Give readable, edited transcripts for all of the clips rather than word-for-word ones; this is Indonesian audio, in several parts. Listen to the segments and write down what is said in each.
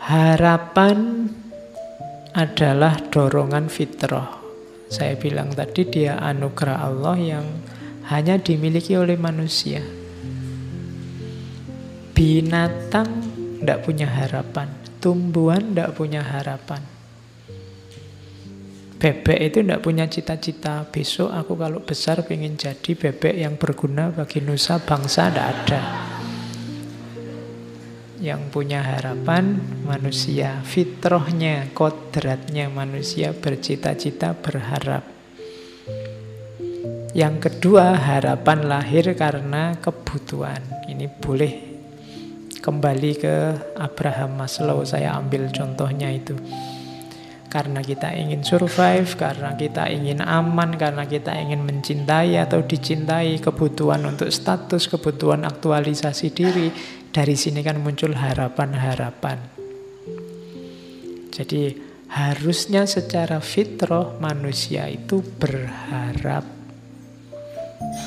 Harapan adalah dorongan fitrah. Saya bilang tadi dia anugerah Allah yang hanya dimiliki oleh manusia. Binatang tidak punya harapan, tumbuhan tidak punya harapan. Bebek itu tidak punya cita-cita, besok aku kalau besar pengen jadi bebek yang berguna bagi nusa bangsa, tidak ada. Yang punya harapan manusia, fitrahnya, kodratnya manusia bercita-cita, berharap. Yang kedua, harapan lahir karena kebutuhan. Ini boleh kembali ke Abraham Maslow, saya ambil contohnya itu. Karena kita ingin survive, karena kita ingin aman, karena kita ingin mencintai atau dicintai, kebutuhan untuk status, kebutuhan aktualisasi diri. Dari sini kan muncul harapan-harapan. Jadi harusnya secara fitrah manusia itu berharap.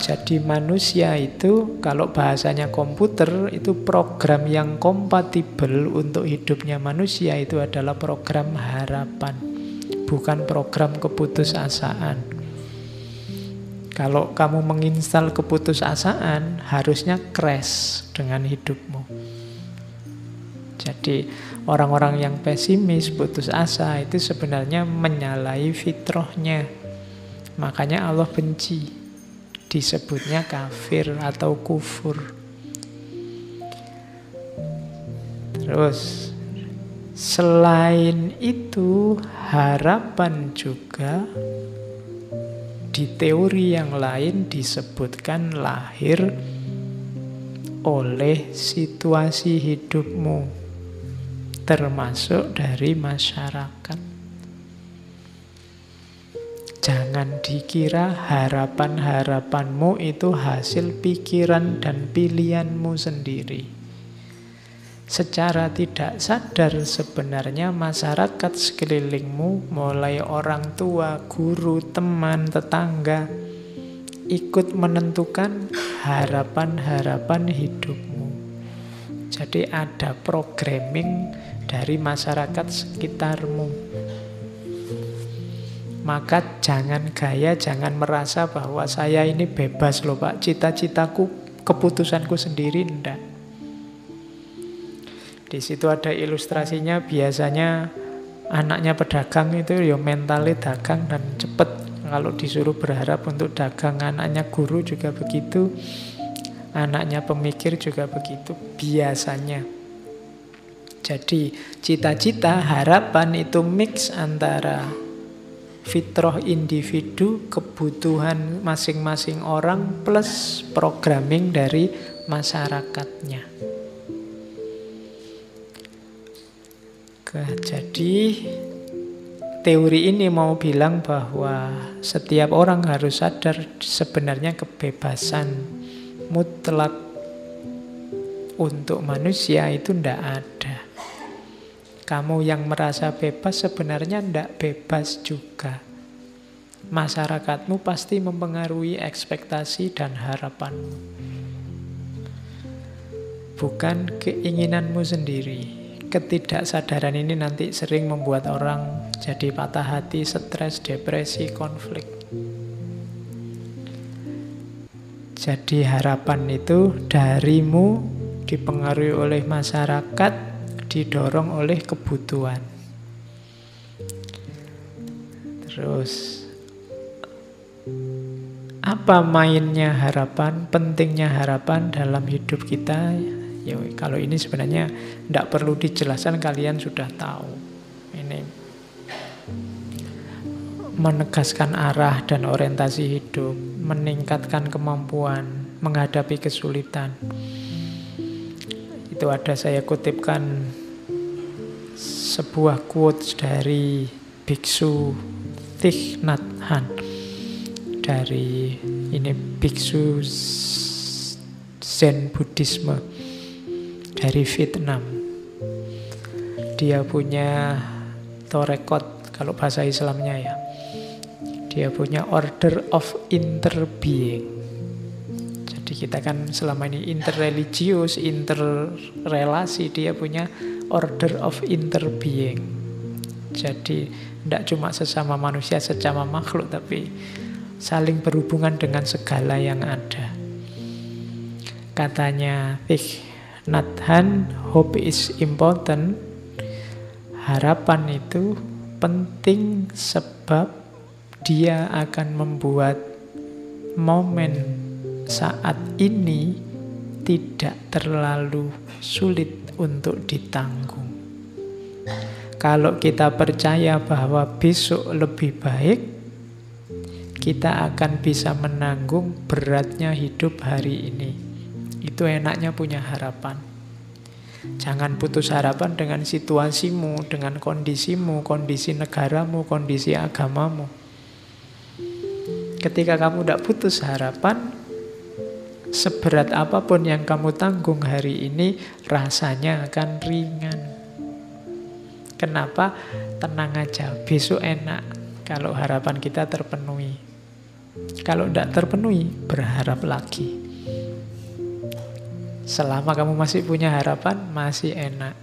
Jadi manusia itu kalau bahasanya komputer itu program yang kompatibel untuk hidupnya manusia itu adalah program harapan, bukan program keputusasaan. Kalau kamu menginstal keputusasaan, harusnya crash dengan hidupmu. Jadi orang-orang yang pesimis, putus asa itu sebenarnya menyalahi fitrahnya. Makanya Allah benci, disebutnya kafir atau kufur. Terus selain itu harapan juga di teori yang lain disebutkan lahir oleh situasi hidupmu, termasuk dari masyarakat. Jangan dikira harapan-harapanmu itu hasil pikiran dan pilihanmu sendiri. Secara tidak sadar sebenarnya masyarakat sekelilingmu, mulai orang tua, guru, teman, tetangga, ikut menentukan harapan-harapan hidupmu. Jadi ada programming dari masyarakat sekitarmu. Maka jangan gaya, jangan merasa bahwa saya ini bebas loh Pak, cita-citaku, keputusanku sendiri, enggak. Di situ ada ilustrasinya, biasanya anaknya pedagang itu ya mentalnya dagang dan cepet. Kalau disuruh berharap untuk dagang, anaknya guru juga begitu, anaknya pemikir juga begitu, biasanya. Jadi cita-cita, harapan itu mix antara fitrah individu, kebutuhan masing-masing orang, plus programming dari masyarakatnya. Jadi teori ini mau bilang bahwa setiap orang harus sadar sebenarnya kebebasan mutlak untuk manusia itu tidak ada. Kamu yang merasa bebas sebenarnya tidak bebas juga. Masyarakatmu pasti mempengaruhi ekspektasi dan harapanmu, bukan keinginanmu sendiri. Ketidaksadaran ini nanti sering membuat orang jadi patah hati, stres, depresi, konflik. Jadi harapan itu darimu dipengaruhi oleh masyarakat, didorong oleh kebutuhan. Terus apa mainnya harapan, pentingnya harapan dalam hidup kita? Ya, kalau ini sebenarnya tidak perlu dijelaskan, kalian sudah tahu. Ini menegaskan arah dan orientasi hidup, meningkatkan kemampuan menghadapi kesulitan. Itu ada saya kutipkan sebuah quotes dari Biksu Thich Nhat Hanh, dari ini biksu Zen Buddhisme dari Vietnam. Dia punya torekot, kalau bahasa Islamnya ya. Dia punya order of interbeing. Jadi kita kan selama ini interreligius, interrelasi. Dia punya order of interbeing. Jadi tidak cuma sesama manusia, sesama makhluk, tapi saling berhubungan dengan segala yang ada. Katanya Thich Nhat Hanh, hope is important. Harapan itu penting sebab dia akan membuat momen saat ini tidak terlalu sulit untuk ditanggung. Kalau kita percaya bahwa besok lebih baik, kita akan bisa menanggung beratnya hidup hari ini. Itu enaknya punya harapan. Jangan putus harapan dengan situasimu, dengan kondisimu, kondisi negaramu, kondisi agamamu. Ketika kamu tidak putus harapan, seberat apapun yang kamu tanggung hari ini, rasanya akan ringan. Kenapa? Tenang aja, besok enak kalau harapan kita terpenuhi. Kalau tidak terpenuhi, berharap lagi. Selama kamu masih punya harapan, masih enak.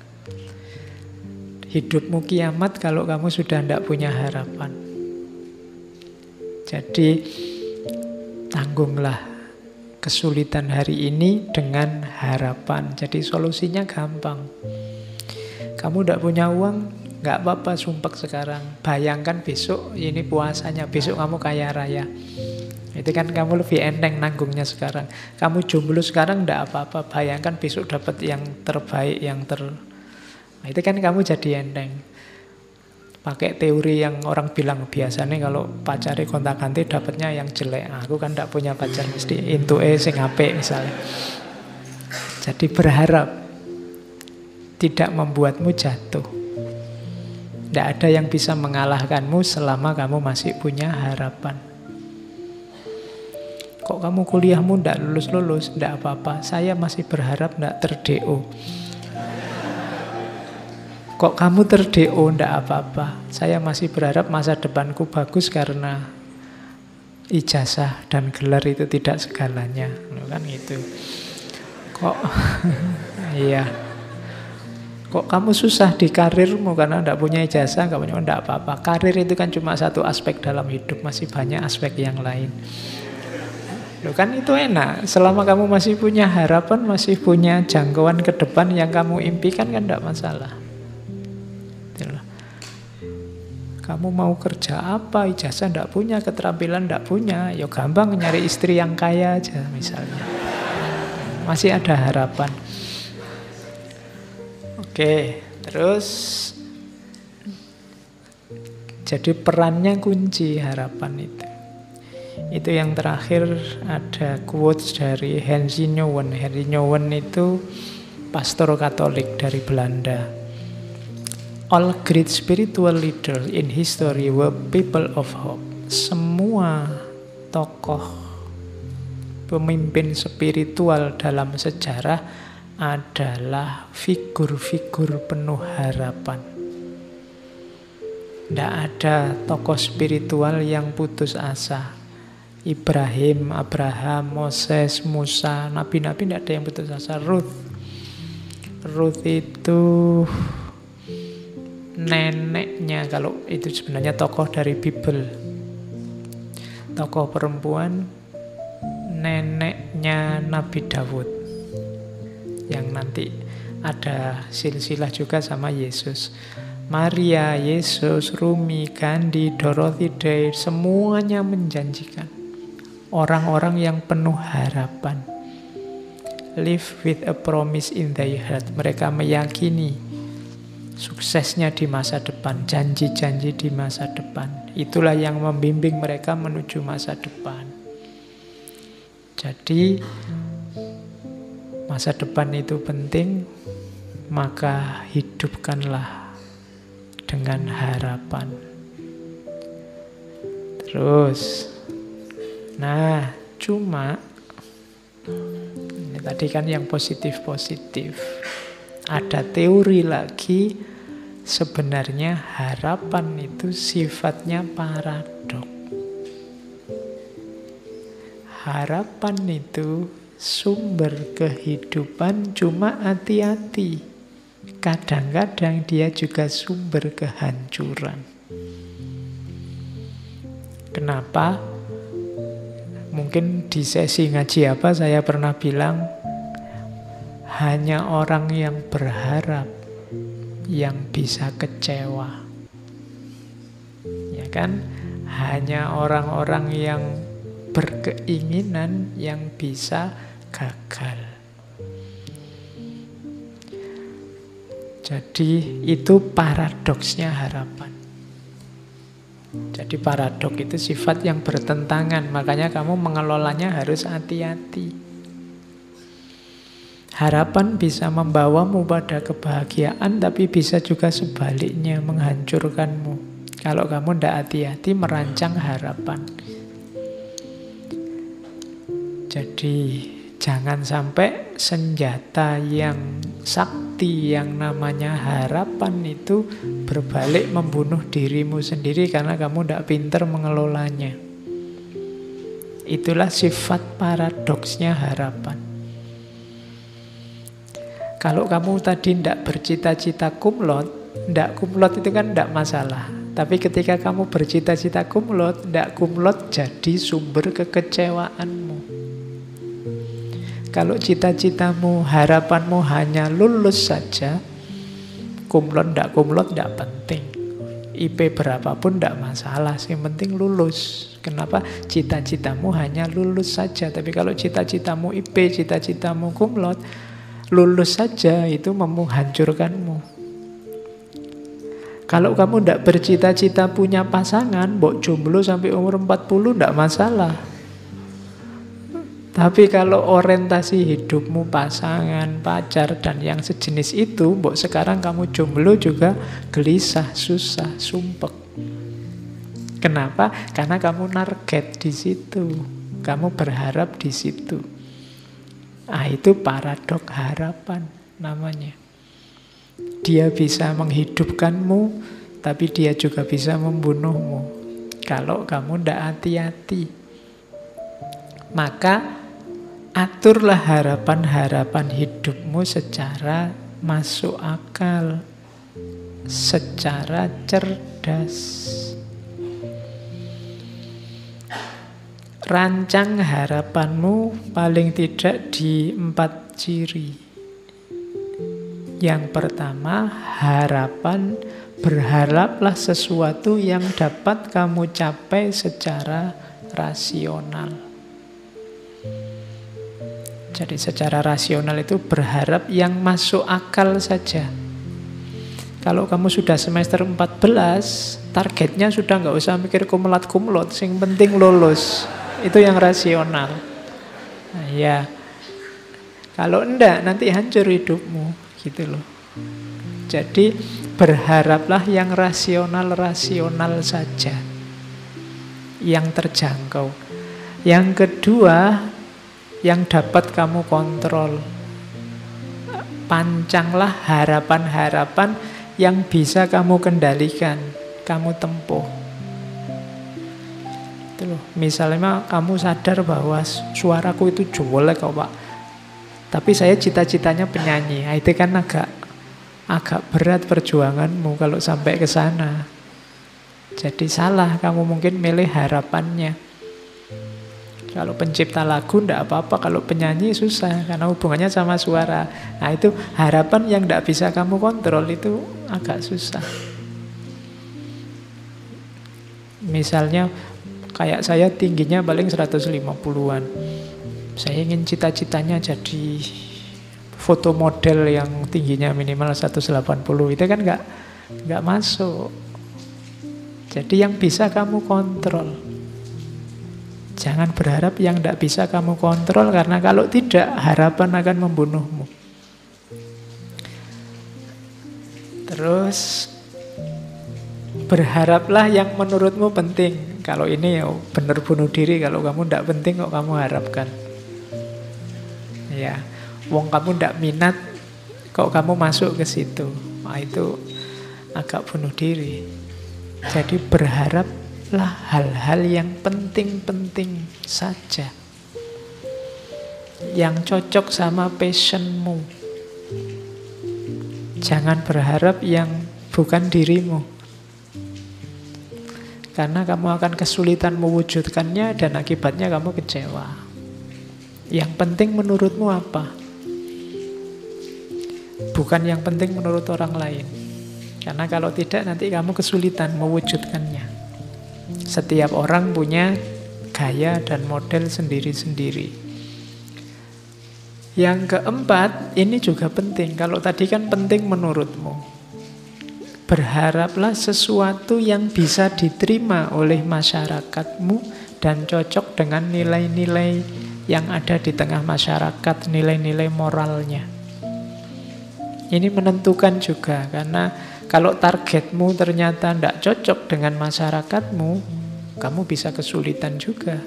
Hidupmu kiamat kalau kamu sudah tidak punya harapan. Jadi, tanggunglah kesulitan hari ini dengan harapan. Jadi solusinya gampang. Kamu tidak punya uang, nggak apa-apa, sumpek sekarang. Bayangkan besok ini puasanya, besok kamu kaya raya. Itu kan kamu lebih enteng nanggungnya sekarang. Kamu jomblo sekarang tidak apa-apa, bayangkan besok dapat yang terbaik, Nah, itu kan kamu jadi enteng. Pakai teori yang orang bilang biasanya kalau pacari gonta-ganti dapatnya yang jelek. Aku kan tidak punya pacar, mesti intuke sing apik misalnya. Jadi berharap tidak membuatmu jatuh. Tidak ada yang bisa mengalahkanmu selama kamu masih punya harapan. Kok kamu kuliahmu tidak lulus-lulus? Tidak apa-apa, saya masih berharap tidak ter-DO. Kok kamu ter-DO? Tidak apa-apa, saya masih berharap masa depanku bagus karena ijazah dan gelar itu tidak segalanya. Kan gitu. Kok iya. Kok kamu susah di karirmu karena tidak punya ijazah, tidak punya, tidak apa-apa. Karir itu kan cuma satu aspek dalam hidup, masih banyak aspek yang lain. Loh kan itu enak, selama kamu masih punya harapan, masih punya jangkauan ke depan yang kamu impikan kan tidak masalah. Kamu mau kerja apa, ijazah tidak punya, keterampilan tidak punya, ya gampang nyari istri yang kaya aja misalnya. Masih ada harapan. Oke, terus jadi perannya kunci harapan itu. Itu yang terakhir ada quotes dari Henry Nouwen. Henry Nouwen itu pastor Katolik dari Belanda. All great spiritual leaders in history were people of hope. Semua tokoh pemimpin spiritual dalam sejarah adalah figur-figur penuh harapan. Tidak ada tokoh spiritual yang putus asa. Ibrahim, Abraham, Moses, Musa, nabi-nabi tidak ada yang putus asa. Ruth itu neneknya, kalau itu sebenarnya tokoh dari Bible. Tokoh perempuan, neneknya Nabi Daud. Yang nanti ada silsilah juga sama Yesus. Maria, Yesus, Rumi, Gandhi, Dorothy Day, semuanya menjanjikan. Orang-orang yang penuh harapan. Live with a promise in their heart. Mereka meyakini suksesnya di masa depan, janji-janji di masa depan. Itulah yang membimbing mereka menuju masa depan. Jadi masa depan itu penting, maka hidupkanlah dengan harapan. Terus, nah, cuma ini tadi kan yang positif-positif. Ada teori lagi, sebenarnya harapan itu sifatnya paradok. Harapan itu sumber kehidupan, cuma hati-hati. kadang-kadang dia juga sumber kehancuran. Kenapa? Mungkin di sesi ngaji apa saya pernah bilang, hanya orang yang berharap yang bisa kecewa. Ya kan? Hanya orang-orang yang berkeinginan yang bisa gagal. Jadi itu paradoksnya harapan. Jadi paradoks itu sifat yang bertentangan, makanya kamu mengelolanya harus hati-hati. Harapan bisa membawamu pada kebahagiaan, tapi bisa juga sebaliknya menghancurkanmu. Kalau kamu tidak hati-hati merancang harapan. Jadi jangan sampai senjata yang sakti yang namanya harapan itu berbalik membunuh dirimu sendiri karena kamu tidak pintar mengelolanya. Itulah sifat paradoksnya harapan. Kalau kamu tadi tidak bercita-cita kumlot, tidak kumlot itu kan tidak masalah. Tapi ketika kamu bercita-cita kumlot, tidak kumlot jadi sumber kekecewaanmu. Kalau cita-citamu, harapanmu hanya lulus saja, kumlot tidak penting. IP berapapun tidak masalah, yang penting lulus. Kenapa? Cita-citamu hanya lulus saja. Tapi kalau cita-citamu IP, cita-citamu kumlot, lulus saja itu menghancurkanmu. Kalau kamu tidak bercita-cita punya pasangan, mbok jomblo sampai umur 40 tidak masalah. Tapi kalau orientasi hidupmu pasangan, pacar, dan yang sejenis itu, mbok sekarang kamu jomblo juga gelisah, susah, sumpek. Kenapa? Karena kamu target di situ. Kamu berharap di situ. Ah, itu paradoks harapan namanya. Dia bisa menghidupkanmu, tapi dia juga bisa membunuhmu. Kalau kamu tidak hati-hati. Maka aturlah harapan-harapan hidupmu secara masuk akal, secara cerdas. Rancang harapanmu paling tidak di 4 ciri. Yang pertama, harapan, berharaplah sesuatu yang dapat kamu capai secara rasional. Jadi secara rasional itu berharap yang masuk akal saja. Kalau kamu sudah semester 14, targetnya sudah nggak usah mikir kumlot, yang penting lulus. Itu yang rasional. Nah, ya. Kalau enggak, nanti hancur hidupmu. Gitu loh. Jadi berharaplah yang rasional-rasional saja. Yang terjangkau. Yang kedua, yang dapat kamu kontrol. Pancanglah harapan-harapan yang bisa kamu kendalikan, kamu tempuh. Itu loh. Misalnya kamu sadar bahwa suaraku itu jelek kok Pak, tapi saya cita-citanya penyanyi. Nah, itu kan agak berat perjuanganmu kalau sampai ke sana. Jadi salah kamu mungkin milih harapannya. Kalau pencipta lagu tidak apa-apa, kalau penyanyi susah karena hubungannya sama suara. Nah itu harapan yang tidak bisa kamu kontrol, itu agak susah. Misalnya kayak saya tingginya paling 150-an. Saya ingin cita-citanya jadi foto model yang tingginya minimal 180. Itu kan nggak masuk. Jadi yang bisa kamu kontrol. Jangan berharap yang tidak bisa kamu kontrol, karena kalau tidak, harapan akan membunuhmu. Terus, berharaplah yang menurutmu penting. Kalau ini ya benar bunuh diri, kalau kamu tidak penting kok kamu harapkan. Ya, wong kamu tidak minat, kok kamu masuk ke situ. Nah, itu agak bunuh diri. Jadi berharap hal-hal yang penting-penting saja, yang cocok sama passionmu. Jangan berharap yang bukan dirimu. Karena kamu akan kesulitan mewujudkannya dan akibatnya kamu kecewa. Yang penting menurutmu apa? Bukan yang penting menurut orang lain. Karena kalau tidak nanti kamu kesulitan mewujudkannya. Setiap orang punya gaya dan model sendiri-sendiri. Yang keempat, ini juga penting. Kalau tadi kan penting menurutmu. Berharaplah sesuatu yang bisa diterima oleh masyarakatmu dan cocok dengan nilai-nilai yang ada di tengah masyarakat, nilai-nilai moralnya. Ini menentukan juga, karena kalau targetmu ternyata tidak cocok dengan masyarakatmu, kamu bisa kesulitan juga.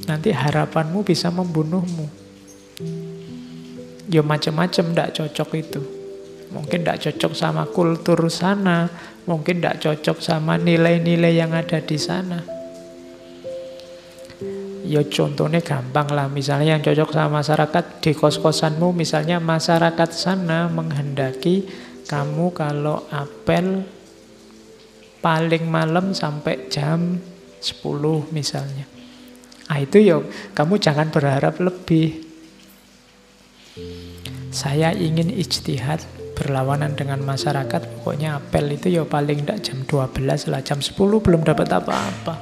Nanti harapanmu bisa membunuhmu. Ya macam-macam tidak cocok itu. Mungkin tidak cocok sama kultur sana, mungkin tidak cocok sama nilai-nilai yang ada di sana. Ya contohnya gampang lah, misalnya yang cocok sama masyarakat di kos-kosanmu, misalnya masyarakat sana menghendaki kamu kalau apel paling malam sampai jam 10 misalnya. Itu ya kamu jangan berharap lebih. Saya ingin ijtihad berlawanan dengan masyarakat, pokoknya apel itu ya paling tidak jam 12 lah, jam 10 belum dapat apa-apa.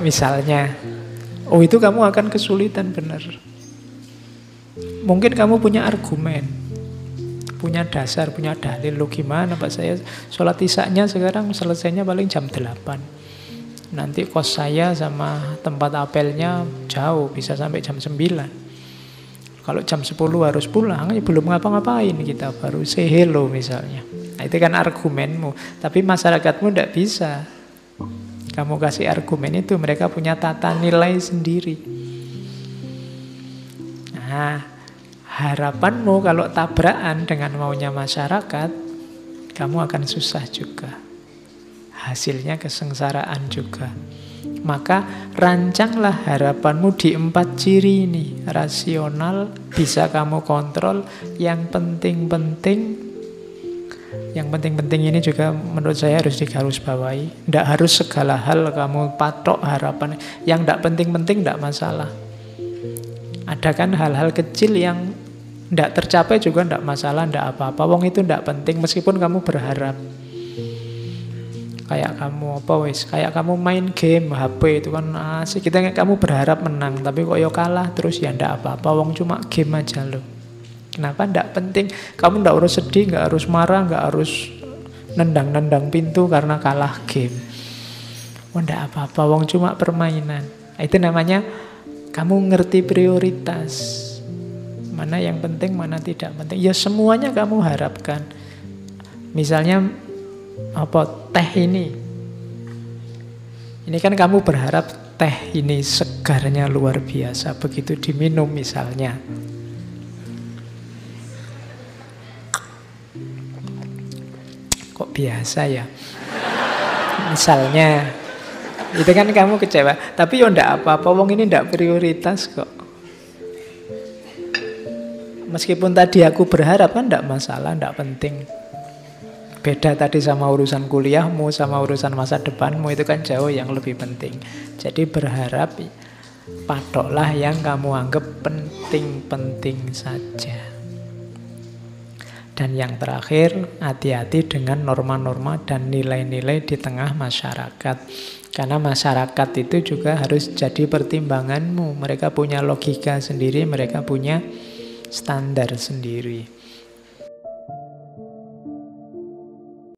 Misalnya, itu kamu akan kesulitan benar. Mungkin kamu punya argumen, punya dasar, punya dalil. Lo gimana Pak, saya sholat isya-nya sekarang selesainya paling jam 8. Nanti kos saya sama tempat apelnya jauh, bisa sampai jam 9. Kalau jam 10 harus pulang, ya belum ngapa-ngapain kita, baru say hello misalnya. Nah, itu kan argumenmu. Tapi masyarakatmu tidak bisa. Kamu kasih argumen itu, mereka punya tata nilai sendiri. Nah, harapanmu kalau tabrakan dengan maunya masyarakat, kamu akan susah juga. Hasilnya kesengsaraan juga. Maka rancanglah harapanmu di 4 ciri ini. Rasional, bisa kamu kontrol. Yang penting-penting ini juga menurut saya harus digarisbawahi. Tidak harus segala hal kamu patok harapan. Yang tidak penting-penting tidak masalah. Ada kan hal-hal kecil yang tidak tercapai juga tidak masalah, tidak apa-apa. Wong itu tidak penting meskipun kamu berharap. Kayak kamu main game HP itu kan asik, kamu berharap menang tapi kok ya kalah terus, ya ndak apa-apa, wong cuma game aja loh. Kenapa ndak penting? Kamu ndak harus sedih, nggak harus marah, nggak harus nendang-nendang pintu karena kalah game. Ndak apa-apa, wong cuma permainan. Itu namanya kamu ngerti prioritas. Mana yang penting, mana tidak penting. Ya semuanya kamu harapkan. Misalnya teh ini kan kamu berharap teh ini segarnya luar biasa, begitu diminum misalnya kok biasa ya, misalnya itu kan kamu kecewa. Tapi ya ndak apa-apa, wong ini ndak prioritas kok. Meskipun tadi aku berharap kan ndak masalah, ndak penting. Beda tadi sama urusan kuliahmu, sama urusan masa depanmu, itu kan jauh yang lebih penting. Jadi berharap, patoklah yang kamu anggap penting-penting saja. Dan yang terakhir, hati-hati dengan norma-norma dan nilai-nilai di tengah masyarakat. Karena masyarakat itu juga harus jadi pertimbanganmu. Mereka punya logika sendiri, mereka punya standar sendiri.